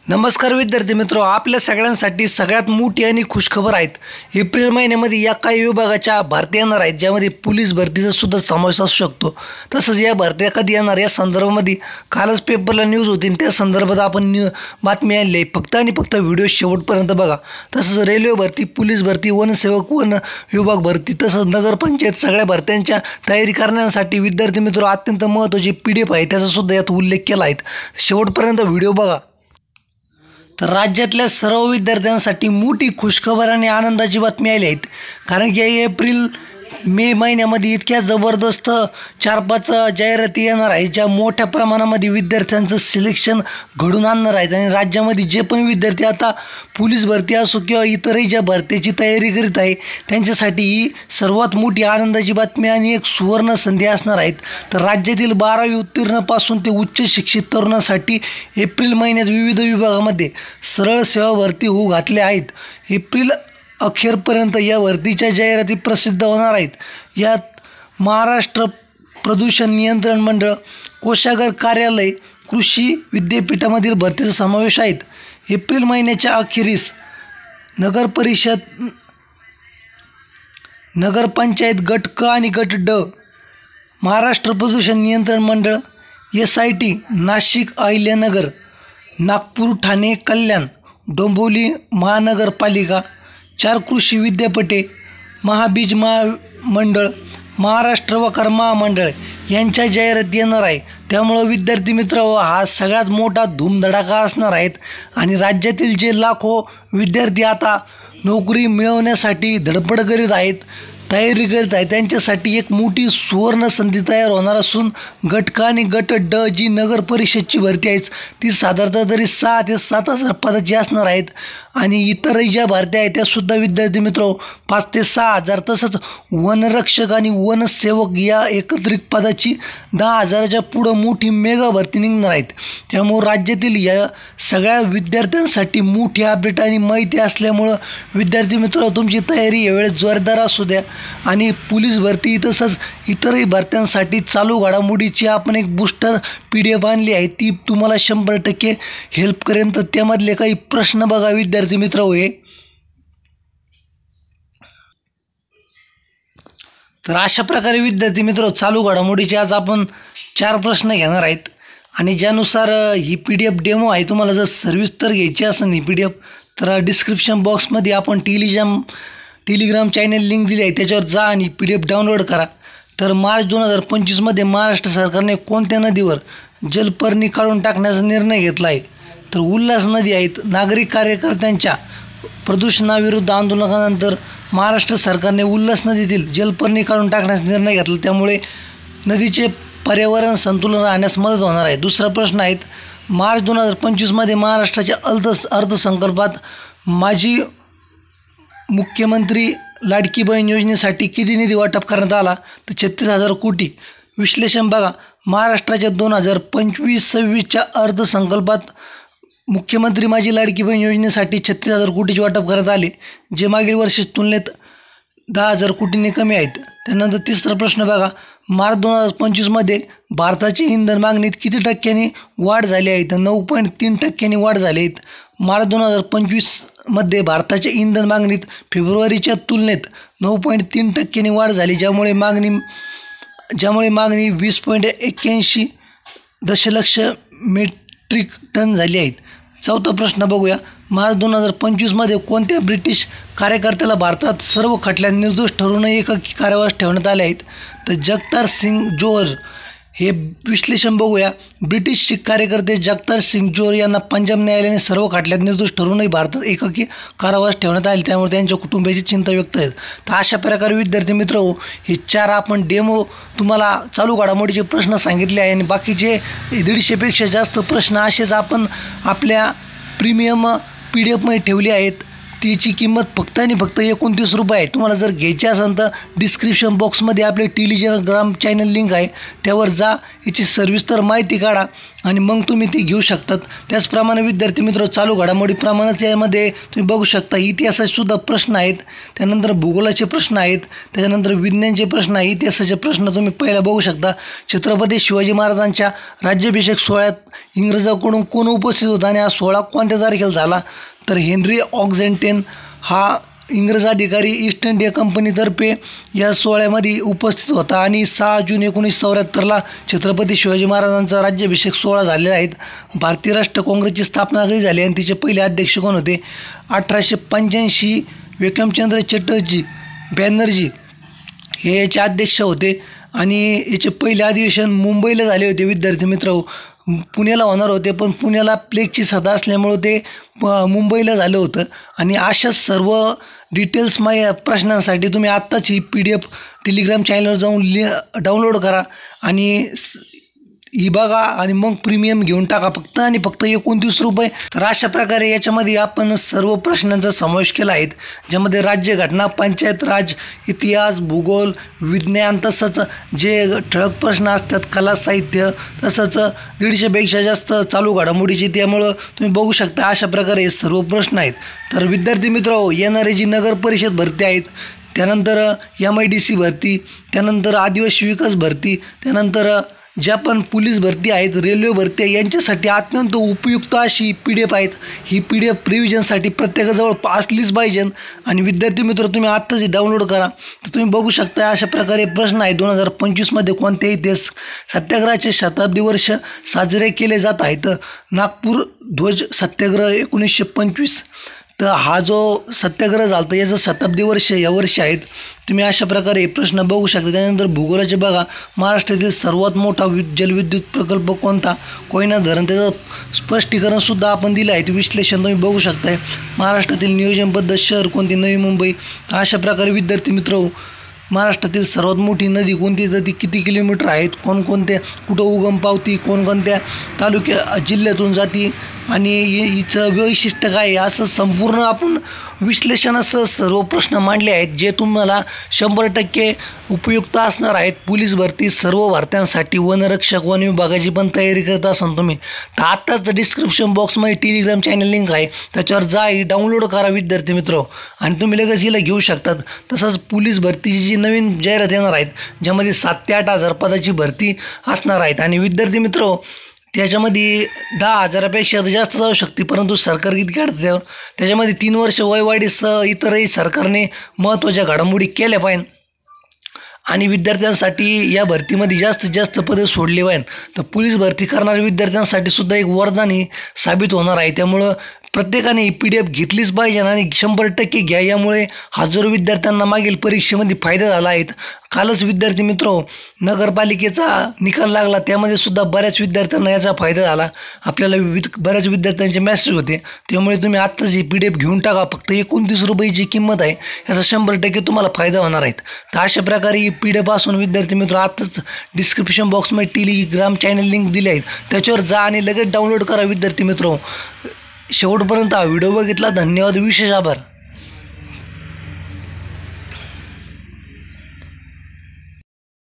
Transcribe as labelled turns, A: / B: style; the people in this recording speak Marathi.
A: नमस्कार विद्यार्थी मित्रो, आपल्या सगळ्यांसाठी सगळ्यात मोठी आणि खुशखबर आहेत। एप्रिल महिन्यामध्ये या काही विभागाच्या भरती येणार आहेत, ज्यामध्ये पोलीस भरतीचा सुद्धा समावेश असू शकतो। तसंच या भरत्या कधी येणार या संदर्भामध्ये कालच पेपरला न्यूज होती, त्या संदर्भात आपण बातमी आणली आहे। फक्त आणि फक्त व्हिडिओ शेवटपर्यंत बघा। तसंच रेल्वे भरती, पोलीस भरती, वनसेवक, वन विभाग भरती, तसंच नगरपंचायत सगळ्या भरत्यांच्या तयारी करण्यासाठी विद्यार्थी मित्रो अत्यंत महत्त्वाची PDF आहे, त्याचा सुद्धा यात उल्लेख केला आहे। शेवटपर्यंत व्हिडिओ बघा। तर राज्यातल्या सर्व विद्यार्थ्यांसाठी मोठी खुशखबर आणि आनंदाची बातमी आली आहे, कारण की एप्रिल मे महिन्यामध्ये इतक्या जबरदस्त 4-5 जाहिराती येणार आहेत, ज्या मोठ्या प्रमाणामध्ये विद्यार्थ्यांचं सिलेक्शन घडून आणणार आहेत। आणि राज्यामध्ये जे पण विद्यार्थी आता पोलीस भरती असो किंवा इतरही ज्या भरतीची तयारी करीत आहे, त्यांच्यासाठी ही सर्वात मोठी आनंदाची बातमी आणि एक सुवर्ण संधी असणार आहेत। तर राज्यातील 12वी उत्तीर्णपासून ते उच्च शिक्षित तरुणांसाठी एप्रिल महिन्यात विविध विभागामध्ये सरळ सेवा भरती होऊ घातल्या आहेत। एप्रिल अखेरपर्यंत या भरतीच्या जाहिराती प्रसिद्ध होणार आहेत। यात महाराष्ट्र प्रदूषण नियंत्रण मंडळ, कोषागार कार्यालय, कृषी विद्यापीठामधील भरतीचा समावेश आहे। एप्रिल महिन्याच्या अखेरीस नगरपरिषद, नगरपंचायत गट क आणि गट ड, महाराष्ट्र प्रदूषण नियंत्रण मंडळ, SIT, नाशिक, अहिल्यानगर, नागपूर, ठाणे, कल्याण, डोंबिवली महानगरपालिका, 4 कृषी विद्यापीठे, महाबीज महामंडळ, महाराष्ट्र वकार महामंडळ यांच्या जाहिराती येणार आहे। त्यामुळं विद्यार्थी मित्र हा सगळ्यात मोठा धूमधडाका असणार आहेत। आणि राज्यातील जे लाखो विद्यार्थी आता नोकरी मिळवण्यासाठी धडपड करीत आहेत, तयारी करीत आहेत, त्यांच्यासाठी एक मोठी सुवर्ण संधी तयार होणार असून गट क आणि गट ड जी नगर परिषदची भरती आहे ती साधारणतः तरी 6 ते 7 हजार पदाची असणार आहेत। आणि इतरही ज्या भरत्या आहेत त्यासुद्धा विद्यार्थी मित्र 5 ते 6 हजार, तसंच वनरक्षक आणि वनसेवक या एकत्रित पदाची 10 हजाराच्या पुढं मोठी मेगा भरती निघणार आहेत। त्यामुळे राज्यातील या सगळ्या विद्यार्थ्यांसाठी मोठी अपडेट आणि माहिती असल्यामुळं विद्यार्थी मित्र तुमची तयारी यावेळेस जोरदार असू द्या। आणि पोलीस भरती तसंच इतरही भरत्यांसाठी चालू घडामोडीची आपण एक बूस्टर PDF आणली आहे, ती तुम्हाला 100% हेल्प करेन। तर त्यामधले काही प्रश्न बघा विद्यार्थी मित्र होय। तर अशा प्रकारे विद्यार्थी मित्र चालू घडामोडीचे आज आपण 4 प्रश्न घेणार आहेत। आणि ज्यानुसार ही PDF डेमो आहे, तुम्हाला जर सविस्तर घ्यायची असेल ही PDF तर डिस्क्रिप्शन बॉक्समध्ये आपण टेलिग्राम चॅनल लिंक दिली आहे, त्याच्यावर जा आणि PDF डाउनलोड करा। तर मार्च 2025मध्ये महाराष्ट्र सरकारने कोणत्या नदीवर जलपर्णी काढून टाकण्याचा निर्णय घेतला आहे? तर उल्हास नदी आहेत। नागरिक कार्यकर्त्यांच्या प्रदूषणाविरुद्ध आंदोलनानंतर महाराष्ट्र सरकारने उल्हास नदीतील जलपर्णी काढून टाकण्याचा निर्णय घेतला, त्यामुळे नदीचे पर्यावरण संतुलन राहण्यास मदत होणार आहे। दुसरा प्रश्न आहे, मार्च 2025मध्ये महाराष्ट्राच्या अर्थसंकल्पात माजी मुख्यमंत्री लाडकी बहीण योजनेसाठी किती निधी वाटप करण्यात आला? तर 36,000 कोटी। विश्लेषण बघा, महाराष्ट्राच्या 2025-26च्या अर्थसंकल्पात मुख्यमंत्री माझी लाडकी बहीण योजनेसाठी 36,000 कोटीचे वाटप करण्यात आले, जे मागील वर्षी तुलनेत 10,000 कोटींनी कमी आहेत। त्यानंतर तिसरा प्रश्न बघा, मार्च 2025मध्ये भारताची इंधन मागणीत किती टक्क्यांनी वाढ झाली आहे? तर 9.3% वाढ झाली आहे। मार्च 2025मध्ये भारताच्या इंधन मागणीत फेब्रुवारीच्या तुलनेत 9.3% वाढ झाली, ज्यामुळे मागणी 20.81 दशलक्ष मेट्रिक टन झाली आहे। चौथा प्रश्न बघूया, मार्च 2025मध्ये कोणत्या ब्रिटिश कार्यकर्त्याला भारतात सर्व खटल्यात निर्दोष ठरवून एकाकी कारावास ठेवण्यात आले आहेत? तर जगतार सिंग जोहर। हे विश्लेषण बघूया, ब्रिटिश शीख कार्यकर्ते जगतार सिंग जोहर यांना पंजाब न्यायालयाने सर्व खटल्यात निर्दोष ठरवूनही भारतात एकाकी कारावास ठेवण्यात आले, त्यामुळे त्यांच्या कुटुंबियाची चिंता व्यक्त आहे। तर अशा प्रकारे विद्यार्थी मित्र हे 4 आपण डेमो तुम्हाला चालू घडामोडीचे प्रश्न सांगितले आहे। आणि बाकीचे 150पेक्षा जास्त प्रश्न असेच आपण आपल्या प्रीमियम PDF मध्ये ठेवले आहेत, त्याची किंमत फक्त आणि फक्त 29 रुपये आहे. तुम्हाला जर घ्यायची असेल तर डिस्क्रिप्शन बॉक्समध्ये आपले टेलिग्राम चॅनल लिंक आहे, त्यावर जा, याची सविस्तर माहिती काढा आणि मग तुम्ही ती घेऊ शकतात. त्याचप्रमाणे विद्यार्थी मित्र चालू घडामोडीप्रमाणेच यामध्ये तुम्ही बघू शकता इतिहासाचे सुद्धा प्रश्न आहेत, त्यानंतर भूगोलाचे प्रश्न आहेत, त्याच्यानंतर विज्ञानचे प्रश्न आहे. इतिहासाचे प्रश्न तुम्ही पहिला बघू शकता. छत्रपती शिवाजी महाराजांच्या राज्याभिषेक सोहळ्यात इंग्रजांकडून कोण उपस्थित होता आणि हा सोहळा कोणत्या तारखेला झाला? तर हेनरी ऑक्झेंटेन हा इंग्रज अधिकारी ईस्ट इंडिया कंपनीतर्फे या सोहळ्यामध्ये उपस्थित होता आणि 6 जून 1974ला छत्रपती शिवाजी महाराजांचा राज्याभिषेक सोहळा झालेला आहे. भारतीय राष्ट्र काँग्रेसची स्थापना कधी झाली आणि तिचे पहिले अध्यक्ष कोण होते? 1885 व्यंकमचंद्र चटर्जी बॅनर्जी हे याचे अध्यक्ष होते आणि याचे पहिले अधिवेशन मुंबईला झाले होते. विद्यार्थी मित्र पुण्याला होणार होते, पण पुण्याला प्लेगची सदा असल्यामुळं ते मुंबईला झालं होतं. आणि अशा सर्व डिटेल्स प्रश्नांसाठी तुम्ही आत्ताच ही PDF टेलिग्राम चॅनलवर जाऊन डाउनलोड करा आणि ही बघा आणि मग प्रीमियम घेऊन टाका फक्त आणि फक्त 29 रुपये. तर अशा प्रकारे याच्यामध्ये आपण सर्व प्रश्नांचा समावेश केला आहे, ज्यामध्ये राज्यघटना, पंचायत राज, इतिहास, भूगोल, विज्ञान, तसंच जे ठळक प्रश्न असतात, कला, साहित्य, तसंच 150पेक्षा जास्त चालू घडामोडीची. त्यामुळं तुम्ही बघू शकता अशा प्रकारे सर्व प्रश्न आहेत. तर विद्यार्थी मित्र येणारे जी नगर परिषद भरती आहेत, त्यानंतर MIDC भरती, त्यानंतर आदिवासी विकास भरती, त्यानंतर ज्या पण पोलीस भरती आहेत, रेल्वे भरती आहे, यांच्यासाठी अत्यंत उपयुक्त अशी PDF आहेत. ही PDF रिव्हिजनसाठी प्रत्येकाजवळ असलीच पाहिजे. आणि विद्यार्थी मित्र तुम्ही आत्ताच डाउनलोड करा. तर तुम्ही बघू शकता अशा प्रकारे प्रश्न आहे. 2025मध्ये कोणत्याही देश सत्याग्रहाचे शताब्दी वर्ष साजरे केले जात आहेत? नागपूर ध्वज सत्याग्रह 1925. तर हा जो सत्याग्रह झाला तर याचं शताब्दी वर्ष या वर्षी आहेत. तुम्ही अशा प्रकारे प्रश्न बघू शकता. त्यानंतर भूगोलाचे बघा, महाराष्ट्रातील सर्वात मोठा जलविद्युत प्रकल्प कोणता? कोयना धरण. त्याचं स्पष्टीकरणसुद्धा आपण दिलं आहे, ते विश्लेषण तुम्ही बघू शकताय. महाराष्ट्रातील नियोजनबद्ध शहर कोणते? नवी मुंबई. अशा प्रकारे विद्यार्थी मित्र महाराष्ट्रातील सर्वात मोठी नदी कोणती? तर ती किती किलोमीटर आहेत? कोणकोणत्या कुठं उगम पावती? कोणकोणत्या जिल्ह्यातून जाती आणि हिचं वैशिष्ट्य काय आहे? असं संपूर्ण आपण विश्लेषणासह सर्व प्रश्न मांडले आहेत, जे तुम्हाला 100% उपयुक्त असणार आहेत. पोलीस भरती सर्व भरत्यांसाठी, वनरक्षक, वन विभागाची पण तयारी करत असाल तुम्ही तर आत्ताच डिस्क्रिप्शन बॉक्समध्ये टेलिग्राम चॅनल लिंक आहे, त्याच्यावर जा, डाउनलोड करा विद्यार्थी मित्र आणि तुम्ही लगेच हिला घेऊ शकतात. तसंच पोलीस भरतीची जी नवीन जाहिरात येणार आहेत, ज्यामध्ये 7 ते 8 हजार पदाची भरती असणार आहेत. आणि विद्यार्थी मित्र त्याच्यामध्ये 10,000पेक्षा जास्त जाऊ शकते, परंतु सरकार किती काढतं त्याच्यामध्ये 3 वर्ष वयवाढीसह इतरही सरकारने महत्त्वाच्या घडामोडी केल्या पाहिजे. आणि विद्यार्थ्यांसाठी या भरतीमध्ये जास्तीत जास्त पदे सोडली पाहिजे. तर पोलीस भरती करणाऱ्या विद्यार्थ्यांसाठी सुद्धा एक वरदानी साबित होणार आहे. त्यामुळं प्रत्येकाने ही PDF घेतलीच पाहिजे आणि 100% घ्या. यामुळे हजारो विद्यार्थ्यांना मागील परीक्षेमध्ये फायदा झाला आहे. कालच विद्यार्थी मित्र नगरपालिकेचा निकाल लागला, त्यामध्ये सुद्धा बऱ्याच विद्यार्थ्यांना याचा फायदा झाला. आपल्याला बऱ्याच विद्यार्थ्यांचे मेसेज होते. त्यामुळे तुम्ही आत्ताच ही PDF घेऊन टाका. फक्त 29 रुपयाची किंमत आहे. याचा 100% तुम्हाला फायदा होणार आहेत. तर अशा प्रकारे ही PDF असून विद्यार्थी मित्र आत्ताच डिस्क्रिप्शन बॉक्समध्ये टेलिग्राम चॅनल लिंक दिले आहेत, त्याच्यावर जा आणि लगेच डाउनलोड करा विद्यार्थी मित्र. शेवटपर्यंत हा व्हिडिओ बघितला, धन्यवाद, विशेष आभार.